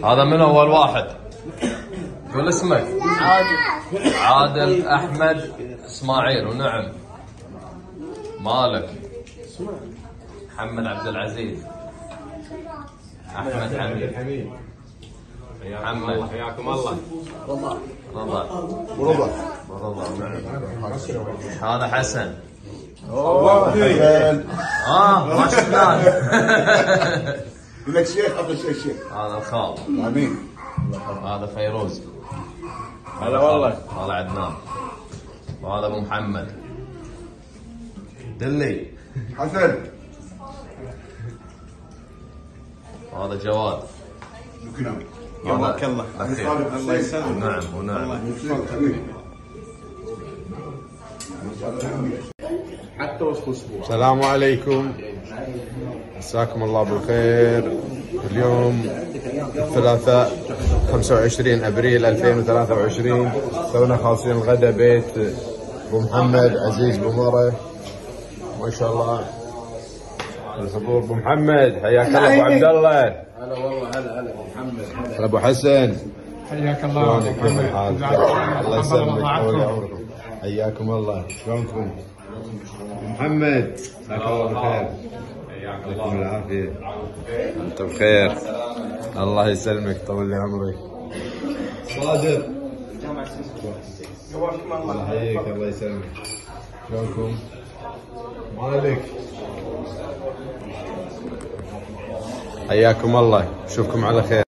هذا من اول واحد؟ قول اسمك. عادل احمد اسماعيل. ونعم مالك؟ محمد عبد العزيز. احمد حميد. محمد حياكم الله. رضا. هذا حسن. ما شفناه. لك شيخ هذا الشيخ. هذا الخال. امين. هذا فيروز. هلا والله. هذا عدنان. وهذا ابو محمد. دلي. حسن. هذا جواد. يبارك الله. الله يسلمك. ونعم. حتى وسط اسبوع. السلام عليكم، مساكم الله بالخير. اليوم الثلاثاء 25 ابريل 2023. تونا خالصين الغداء بيت ابو محمد عزيز بمره. ما شاء الله الحضور. ابو محمد حياك الله. ابو عبد الله. هلا والله. هلا ابو محمد. هلا ابو حسن. حياك الله. شلونك؟ كيف الحال؟ الله يسلمك ويطول عمركم. حياكم الله. شلونكم؟ محمد مساك الله بالخير. يعطيكم العافية. أنت بخير. الله يسلمك طول لي عمرك. صادق. الله يحييك. الله يسلمك. شلونكم؟ مالك. حياكم الله. نشوفكم على خير.